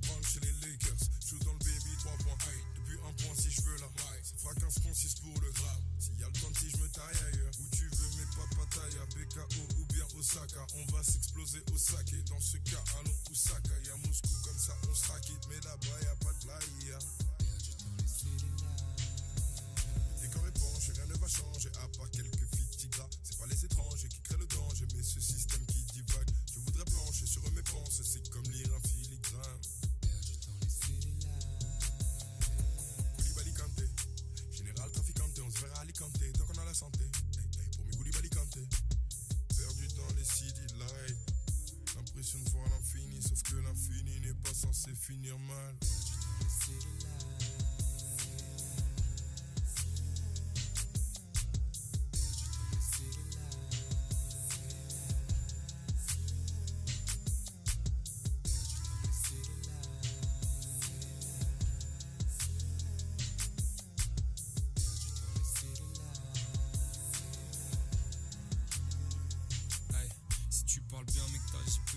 Frank chez les Lakers. Shoot dans le baby 3 points. Depuis un point si je veux là. Ça fera 15 francs 6 pour le rap. S'il y a le temps si je me taille ailleurs. Où tu veux mais pas Pattaya, BKO ou bien Osaka. On va s'exploser au sac. Et dans ce cas allons Osaka. Y'a Moscou comme ça on sera quitte. Mais là-bas y'a pas de playa. Décor éponge, rien ne va changer à part quelques filles gras. C'est pas les étrangers qui créent le danger, mais ce système qui divague. Je voudrais plancher sur mes pensées, c'est comme lire un filigrane. Koulibaly Kanté, général traficante, on se verra à Alicante, tant qu'on a la santé. Hey, hey, pour mes Koulibaly Kanté, perdu dans les city lights. L'impression de voir l'infini, sauf que l'infini n'est pas censé finir mal.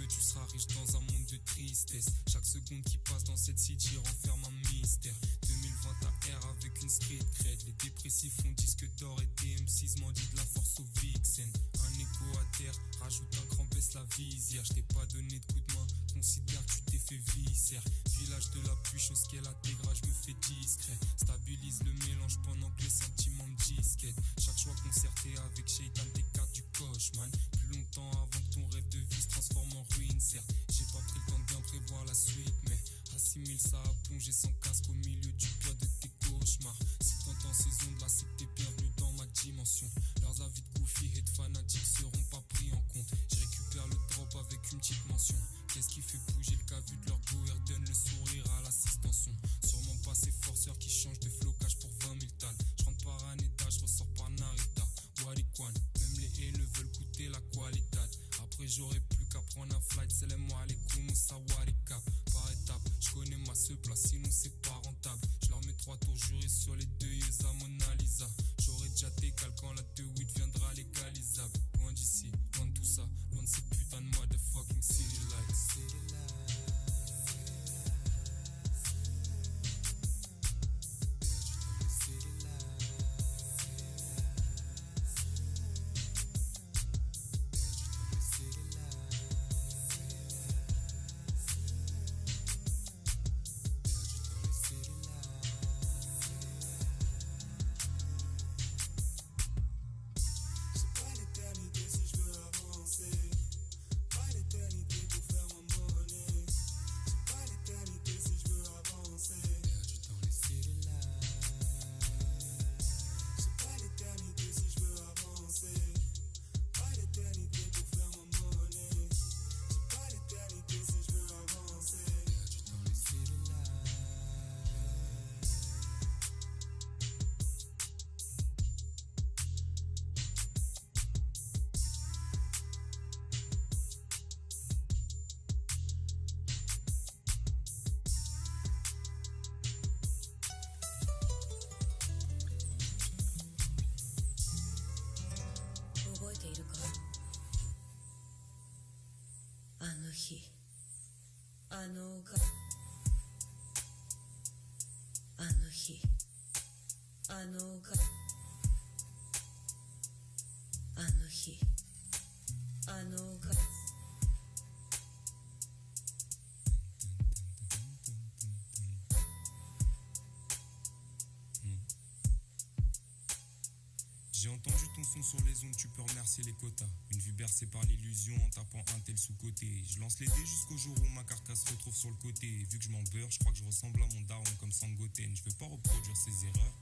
Tu seras riche dans un monde de tristesse. Chaque seconde qui passe dans cette city renferme un mystère. 2020 à R avec une street cred. Les dépressifs font disque d'or et DMCs mendient de la force au Vixen. Un écho à terre, rajoute un cran, baisse la visière. Je t'ai pas donné de coup de main, considère que tu t'es fait viscère. Village de la pluie, chose qu'elle intègre, je me fais discret. Stabilise le mélange pendant que les sentiments me disquettent. Chaque choix concerté avec Shaitan, tes cartes du coche, man. Plus longtemps avant que ton rêve de vie se transforme en ruine, certes. J'ai pas pris le temps de bien prévoir la suite, mais assimile ça à plonger sans casque au milieu du pire de tes cauchemars. Si t'entends ces ondes là, c'est que t'es bienvenu dans ma dimension. Leurs avis de goofy et de fanatiques seront pas pris en compte. Je récupère le drop avec une petite mention. Qu'est-ce qui fait bouger le cas vu de leur go et redonne le sourire à l'assistance? Sûrement pas ces forceurs qui changent de flocage pour 20 000 talles. Je rentre par Aneda, je ressors par Narita. Warikwan, même les haineux veulent goûter la qualité. Après j'aurais plus qu'à prendre un flight, c'est les moi les coups, ça warika. Par étape, je connais ma seule place, sinon c'est pas rentable. Je leur mets 3 tours jurés sur les 2 yeux à Mona Lisa. J'aurais déjà tes cales quand la 2-8 viendra légalisable. Loin d'ici, loin de tout ça, loin de ces putains de mois de fucking city lights. J'ai entendu ton son sur les ondes, tu peux remercier les quotas. Une vue bercée par l'illusion en tapant un tel sous-côté. Je lance les dés jusqu'au jour où ma carcasse se retrouve sur le côté. Vu que je m'en beurre, je crois que je ressemble à mon daron comme Sangoten. Je veux pas reproduire ses erreurs.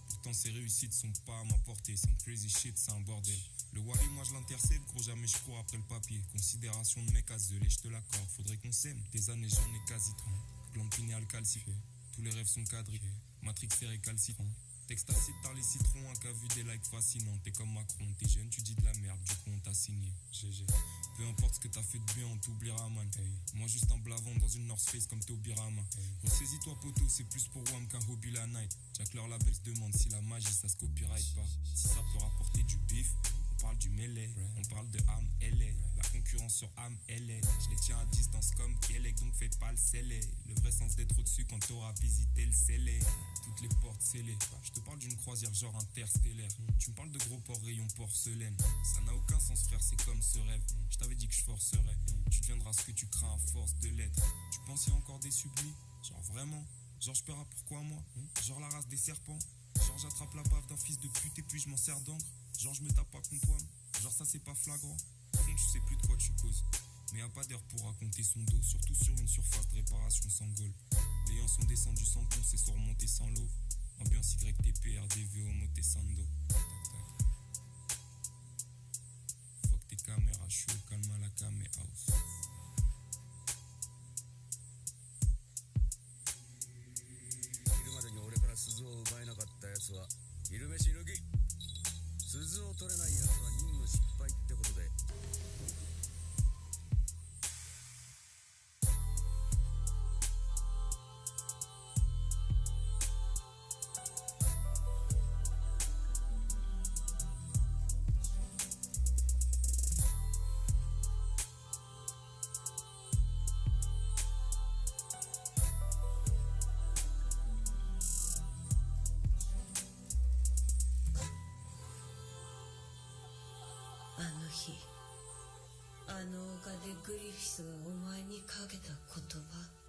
Pourtant ses réussites sont pas à ma portée. Some crazy shit, c'est un bordel. Le Wally, moi je l'intercède, gros jamais je cours après le papier. Considération de mec azelé, je te l'accorde, faudrait qu'on s'aime. Des années j'en ai quasi 30. Glande pinéale calcifiée, tous les rêves sont quadrillés. Matrix récalcitrant. T'extasies par les citrons, un cas vu des likes fascinants. T'es comme Macron, t'es jeune, tu dis de la merde, du coup on t'a signé. GG. Peu importe ce que t'as fait de bien, on t'oubliera man. Hey. Moi juste un blavant dans une North Face comme Tobirama. Hey. Ressaisis-toi poteau, c'est plus pour Wham qu'un hobby la night. Jack leur label se demande si la magie ça se copyright pas. Si ça peut rapporter du bif, on parle du mêlée, on parle de âme, elle est. La concurrence sur âme, elle est. Je les tiens à distance comme Kelec, donc fais pas le scellé. Le vrai sens d'être au-dessus quand t'auras visité le scellé. Toutes les portes scellées. Je te parle d'une croisière genre interstellaire. Tu me parles de gros ports rayons porcelaine. Ça n'a aucun sens frère, c'est comme ce rêve. Je t'avais dit que je forcerais. Tu deviendras ce que tu crains à force de l'être. Tu penses y a encore des sublis? Genre vraiment? Genre je paierai pourquoi moi? Genre la race des serpents? Genre j'attrape la bave d'un fils de pute et puis je m'en sers d'encre. Genre je me tape pas qu'on pomme. Genre ça c'est pas flagrant. Au fond tu sais plus de quoi tu causes. Mais y'a pas d'air pour raconter son dos. Surtout sur une surface de réparation sans goal. Les gens sont descendus sans ponce et sont remontés sans l'eau. Ambiance YTP, RDVO, Motesando. Tac tac. Fuck tes caméras, je suis au calme à la camé house. 鈴を奪えなかったやつは昼飯抜き。鈴を取れないやつは任務失敗ってことで。あの日あの丘でグリフィスがお前にかけた言葉